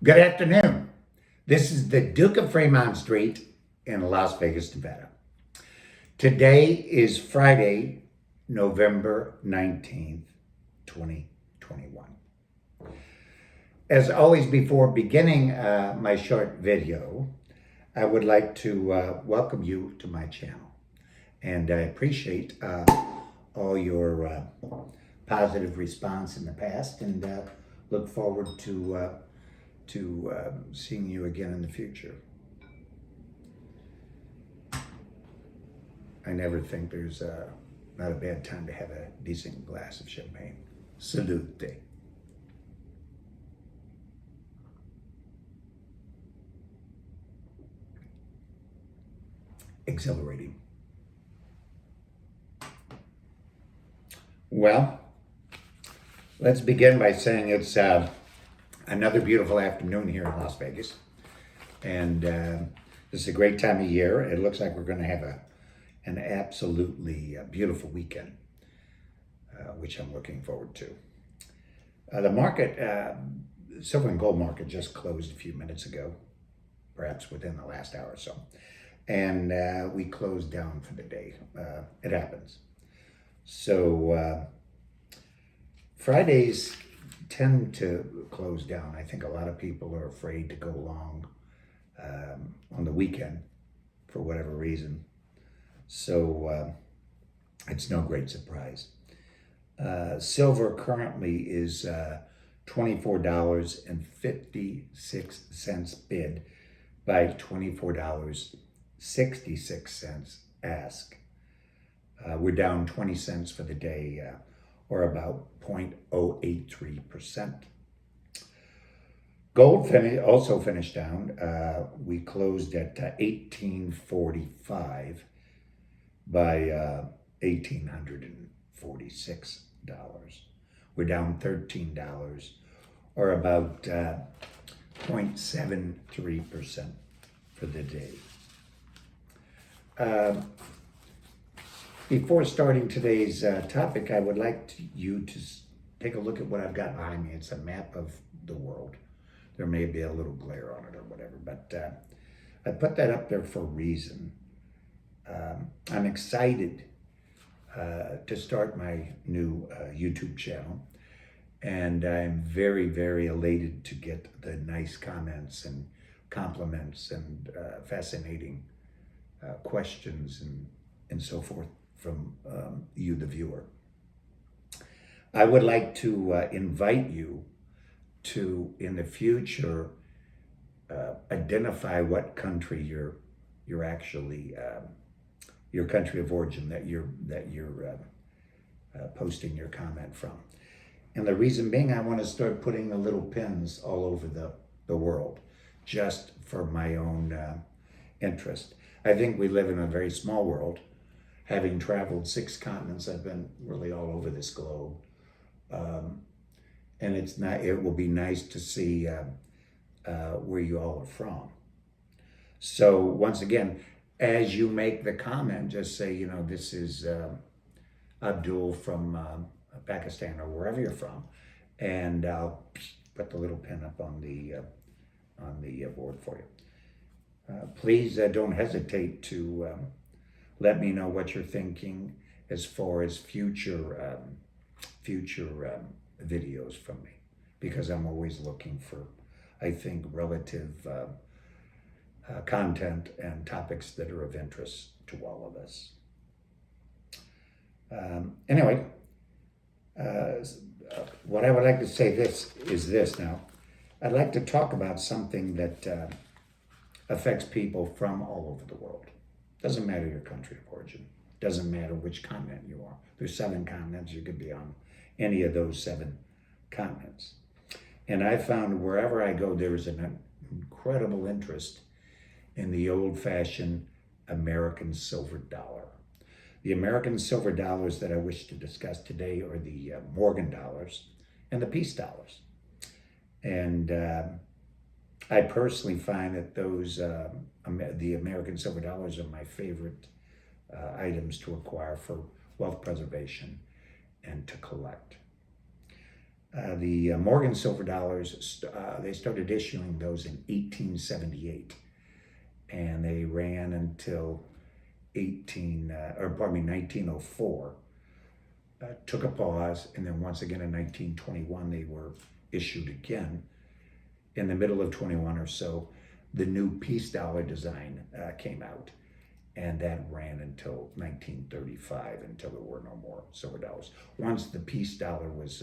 Good afternoon. This is the Duke of Fremont Street in Las Vegas, Nevada. Today is Friday, November 19th, 2021. As always, before beginning my short video, I would like to welcome you to my channel. And I appreciate all your positive response in the past and look forward to seeing you again in the future. I never think there's not a bad time to have a decent glass of champagne. Salute. Exhilarating. Well, let's begin by saying it's another beautiful afternoon here in Las Vegas. And this is a great time of year. It looks like we're going to have an absolutely beautiful weekend, which I'm looking forward to. The market, silver and gold market just closed a few minutes ago, perhaps within the last hour or so. And we closed down for the day. It happens. So Fridays tend to close down. I think a lot of people are afraid to go long on the weekend for whatever reason. So it's no great surprise. Silver currently is $24.56 bid by $24.66 ask. We're down 20 cents for the day, or about 0.083%. Gold also finished down. We closed at 1845 by $1,846. We're down $13, or about 0.73% for the day. Before starting today's topic, I would like you to take a look at what I've got behind me. It's a map of the world. There may be a little glare on it or whatever, but I put that up there for a reason. I'm excited to start my new YouTube channel, and I'm very, very elated to get the nice comments and compliments and fascinating questions and so forth from you, the viewer. I would like to invite you to, in the future, identify what country you're actually your country of origin that you're posting your comment from. And the reason being, I want to start putting the little pins all over the world, just for my own interest. I think we live in a very small world. Having traveled 6 continents, I've been really all over this globe. And it will be nice to see where you all are from. So once again, as you make the comment, just say, this is Abdul from Pakistan or wherever you're from, and I'll put the little pin up on the board for you. Please don't hesitate to let me know what you're thinking as far as future videos from me, because I'm always looking for, I think, relative content and topics that are of interest to all of us. Anyway, what I would like to say is this now. I'd like to talk about something that affects people from all over the world. Doesn't matter your country of origin. Doesn't matter which continent you are. There's 7 continents. You could be on any of those 7 continents. And I found wherever I go, there is an incredible interest in the old-fashioned American silver dollar. The American silver dollars that I wish to discuss today are the Morgan dollars and the peace dollars. And I personally find that those, the American silver dollars are my favorite items to acquire for wealth preservation and to collect. The Morgan silver dollars, they started issuing those in 1878, and they ran until 1904. Took a pause, and then once again in 1921 they were issued again. In the middle of 21 or so, the new peace dollar design came out, and that ran until 1935, until there were no more silver dollars. Once the peace dollar was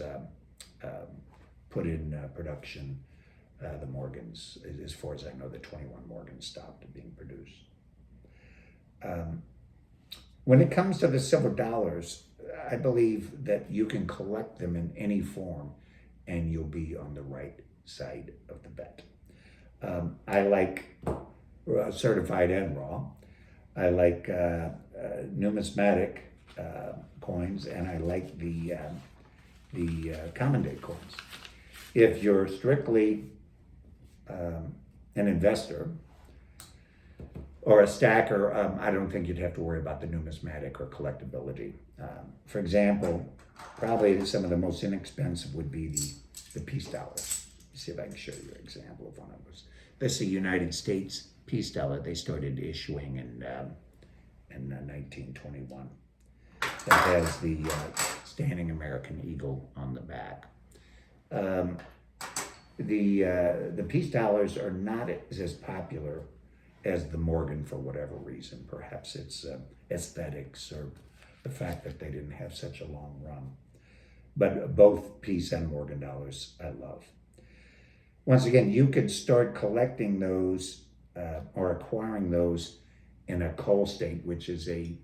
put in production, the Morgans, as far as I know, the 21 Morgans stopped being produced. When it comes to the silver dollars, I believe that you can collect them in any form and you'll be on the right side of the bet. I like certified and raw. I like numismatic coins, and I like the common day coins. If you're strictly an investor or a stacker, I don't think you'd have to worry about the numismatic or collectability. For example, probably some of the most inexpensive would be the peace dollar. See if I can show you an example of one of those. This is a United States peace dollar. They started issuing in 1921. That has the standing American eagle on the back. The peace dollars are not as popular as the Morgan for whatever reason. Perhaps it's aesthetics or the fact that they didn't have such a long run. But both peace and Morgan dollars I love. Once again, you could start collecting those or acquiring those in a coal state, which is a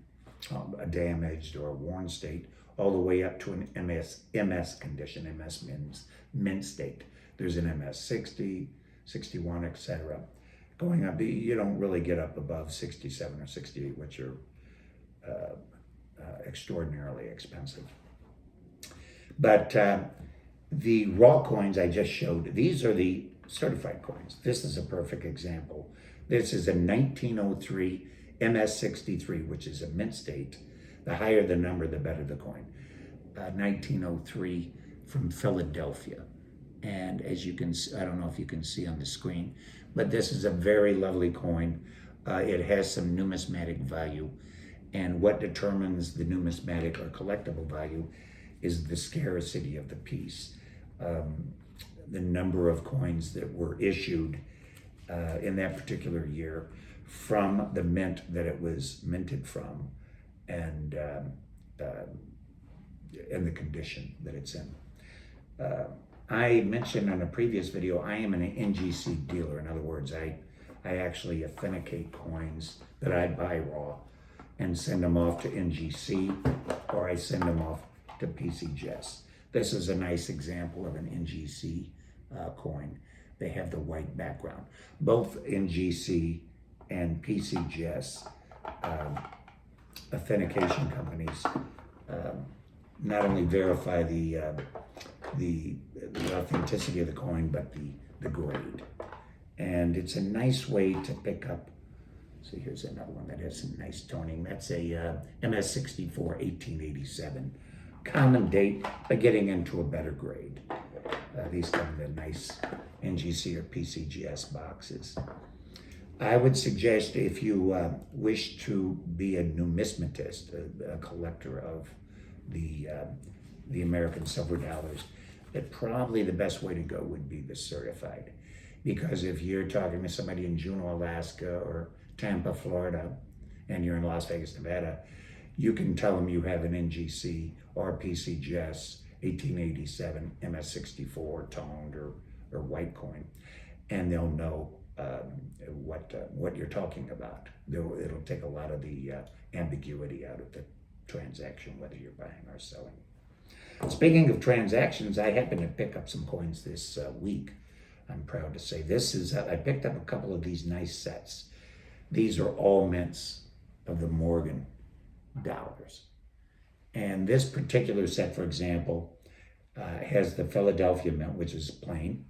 damaged or a worn state, all the way up to an MS condition. MS means mint state. There's an MS 60, 61, etc. Going up, you don't really get up above 67 or 68, which are extraordinarily expensive. But the raw coins I just showed, these are the certified coins. This is a perfect example. This is a 1903 MS63, which is a mint state. The higher the number, the better the coin. 1903 from Philadelphia. And as you can see, I don't know if you can see on the screen, but this is a very lovely coin. It has some numismatic value. And what determines the numismatic or collectible value is the scarcity of the piece. The number of coins that were issued in that particular year from the mint that it was minted from, and the condition that it's in. I mentioned on a previous video, I am an NGC dealer. In other words, I actually authenticate coins that I buy raw and send them off to NGC, or I send them off to PCGS. This is a nice example of an NGC coin. They have the white background. Both NGC and PCGS authentication companies not only verify the authenticity of the coin, but the grade. And it's a nice way to pick up. So here's another one that has some nice toning. That's a MS64 1887. Common date, but getting into a better grade. These come in the nice NGC or PCGS boxes. I would suggest, if you wish to be a numismatist, a collector of the American silver dollars, that probably the best way to go would be the certified. Because if you're talking to somebody in Juneau, Alaska, or Tampa, Florida, and you're in Las Vegas, Nevada, you can tell them you have an NGC or PCGS 1887 MS64 toned or white coin, and they'll know what you're talking about. It'll take a lot of the ambiguity out of the transaction, whether you're buying or selling. Speaking of transactions, I happened to pick up some coins this week. I'm proud to say this is, I picked up a couple of these nice sets. These are all mints of the Morgan dollars. And this particular set, for example, has the Philadelphia mint, which is plain,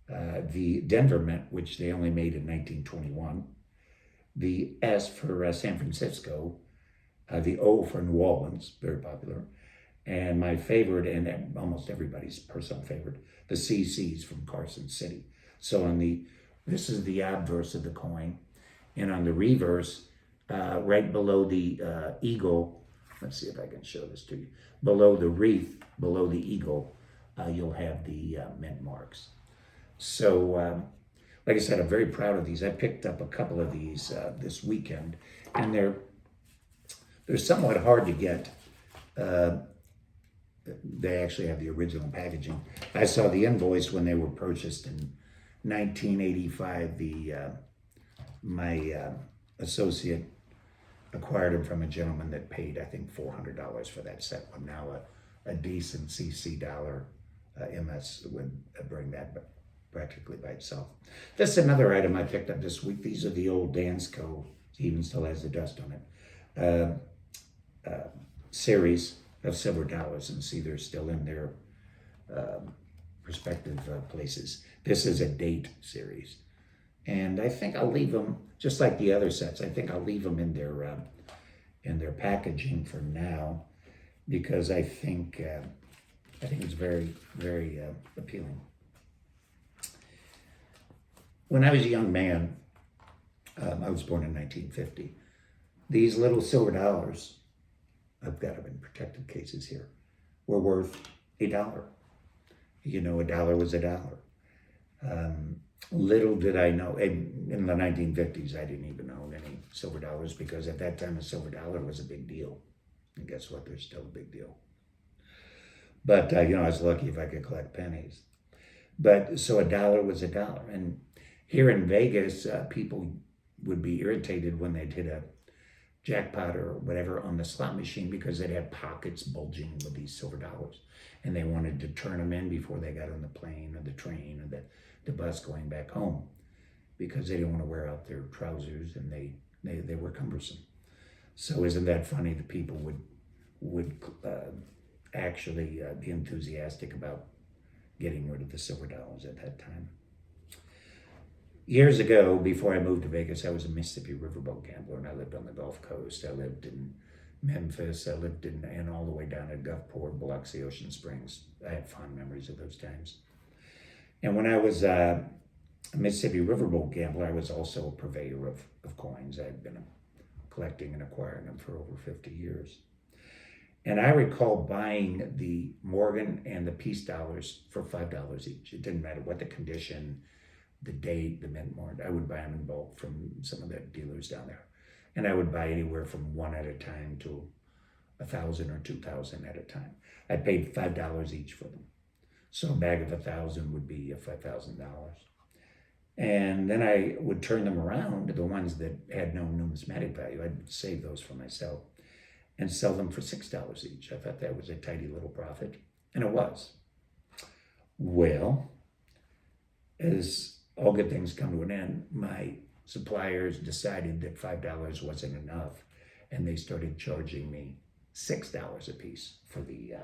the Denver mint, which they only made in 1921, the S for San Francisco, the O for New Orleans, very popular, And my favorite, and almost everybody's personal favorite, the CC's from Carson City. So this is the obverse of the coin, and on the reverse, right below the eagle, let's see if I can show this to you. Below the wreath, below the eagle, you'll have the mint marks. So, like I said, I'm very proud of these. I picked up a couple of these this weekend, and they're somewhat hard to get. They actually have the original packaging. I saw the invoice when they were purchased in 1985. My associate acquired them from a gentleman that paid, I think, $400 for that set one. Now a decent CC dollar MS would bring that practically by itself. This is another item I picked up this week. These are the old Dansco, he even still has the dust on it, series of silver dollars, and see they're still in their respective places. This is a date series. And I think I'll leave them, just like the other sets, I think I'll leave them in their packaging for now, because I think it's very, very appealing. When I was a young man, I was born in 1950. These little silver dollars, I've got them in protected cases here, were worth $1. You know, $1 was $1. Little did I know, in the 1950s, I didn't even own any silver dollars, because at that time a silver dollar was a big deal. And guess what? They're still a big deal. But, I was lucky if I could collect pennies. But so $1 was $1. And here in Vegas, people would be irritated when they'd hit a jackpot or whatever on the slot machine, because they'd have pockets bulging with these silver dollars. And they wanted to turn them in before they got on the plane or the train or the bus going back home, because they didn't want to wear out their trousers, and they were cumbersome. So isn't that funny that people would actually be enthusiastic about getting rid of the silver dollars at that time? Years ago, before I moved to Vegas, I was a Mississippi riverboat gambler, and I lived on the Gulf Coast. I lived in Memphis. I lived and all the way down at Gulfport, Biloxi, Ocean Springs. I have fond memories of those times. And when I was a Mississippi riverboat gambler, I was also a purveyor of coins. I'd been collecting and acquiring them for over 50 years. And I recall buying the Morgan and the Peace dollars for $5 each. It didn't matter what the condition, the date, the mint mark. I would buy them in bulk from some of the dealers down there. And I would buy anywhere from one at a time to 1,000 or 2,000 at a time. I paid $5 each for them. So a bag of 1,000 would be $5,000. And then I would turn them around, the ones that had no numismatic value. I'd save those for myself and sell them for $6 each. I thought that was a tidy little profit, and it was. Well, as all good things come to an end, my suppliers decided that $5 wasn't enough, and they started charging me $6 a piece for the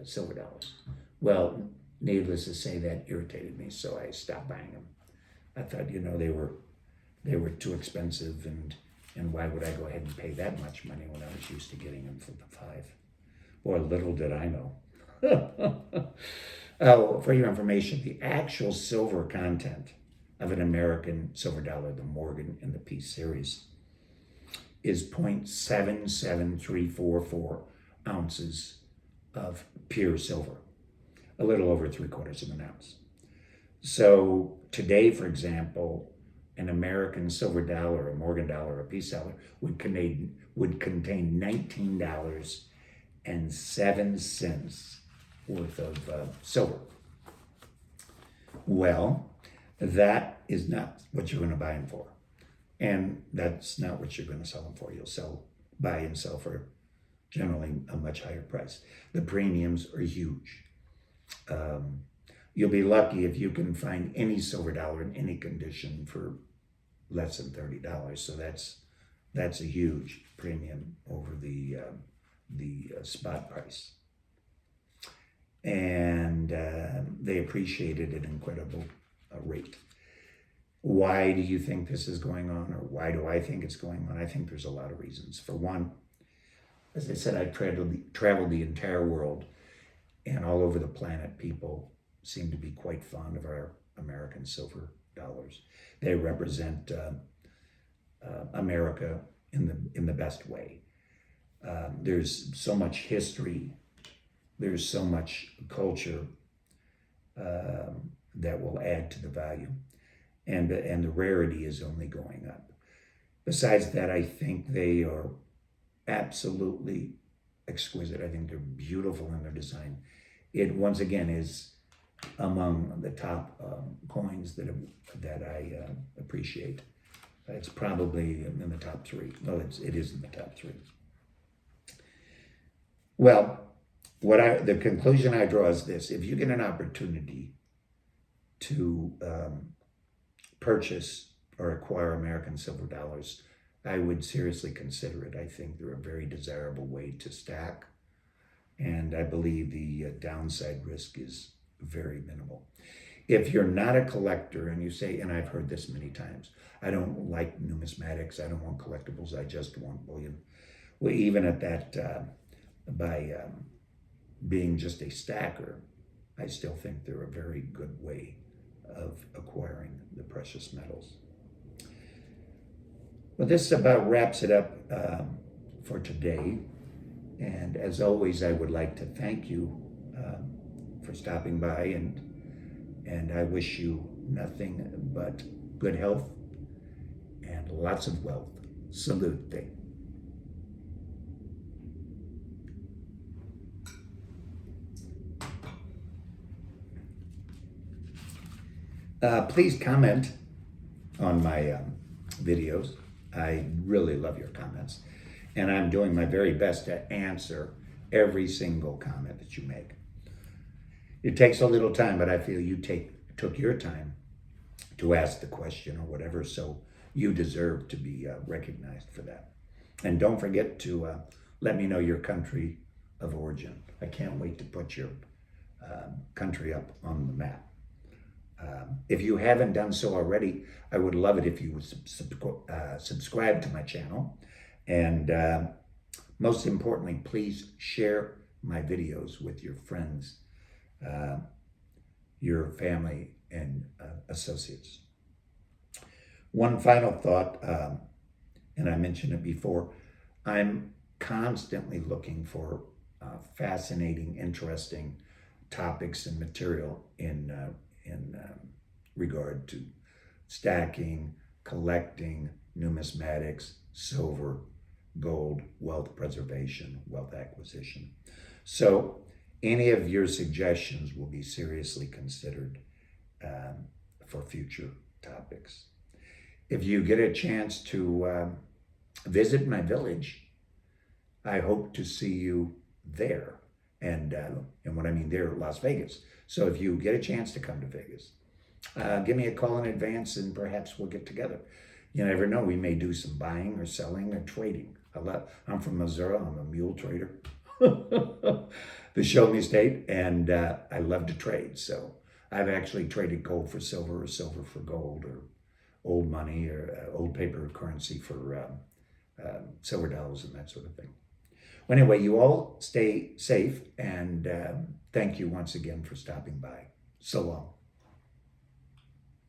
silver dollars. Well, needless to say, that irritated me, so I stopped buying them. I thought, they were too expensive, and why would I go ahead and pay that much money when I was used to getting them for the $5? Boy, little did I know. Oh, for your information, the actual silver content of an American silver dollar, the Morgan and the Peace series, is 0.77344 ounces of pure silver, a little over 3/4 of an ounce. So today, for example, an American silver dollar, a Morgan dollar, a Peace dollar would contain $19.07 worth of silver. Well, that is not what you're going to buy them for. And that's not what you're going to sell them for. You'll buy and sell for generally a much higher price. The premiums are huge. You'll be lucky if you can find any silver dollar in any condition for less than $30. So that's a huge premium over the spot price. And they appreciate it at an incredible rate. Why do you think this is going on, or why do I think it's going on? I think there's a lot of reasons. For one, as I said, I've traveled the entire world, and all over the planet, people seem to be quite fond of our American silver dollars. They represent America in the best way. There's so much history, there's so much culture that will add to the value, and the rarity is only going up. Besides that, I think they are absolutely exquisite. I think they're beautiful in their design. It once again is among the top coins that I appreciate. It's probably in the top three. Well, it is in the top three. Well, the conclusion I draw is this: if you get an opportunity to purchase or acquire American silver dollars, I would seriously consider it. I think they're a very desirable way to stack, and I believe the downside risk is very minimal. If you're not a collector and you say, and I've heard this many times, I don't like numismatics, I don't want collectibles, I just want bullion. Well, even at that, by being just a stacker, I still think they're a very good way of acquiring the precious metals. Well, this about wraps it up for today. And as always, I would like to thank you for stopping by, and I wish you nothing but good health and lots of wealth. Salute. Please comment on my videos. I really love your comments, and I'm doing my very best to answer every single comment that you make. It takes a little time, but I feel you took your time to ask the question or whatever, so you deserve to be recognized for that. And don't forget to let me know your country of origin. I can't wait to put your country up on the map. If you haven't done so already, I would love it if you would subscribe to my channel. And most importantly, please share my videos with your friends, your family, and associates. One final thought, and I mentioned it before, I'm constantly looking for fascinating, interesting topics and material in regard to stacking, collecting, numismatics, silver, gold, wealth preservation, wealth acquisition. So any of your suggestions will be seriously considered for future topics. If you get a chance to visit my village, I hope to see you there. And what I mean there, Las Vegas. So if you get a chance to come to Vegas, give me a call in advance and perhaps we'll get together. You never know, we may do some buying or selling or trading. I'm from Missouri, I'm a mule trader, the show me state, and I love to trade. So I've actually traded gold for silver or silver for gold, or old money or old paper currency for silver dollars and that sort of thing. Well, anyway, you all stay safe, and thank you once again for stopping by. So long.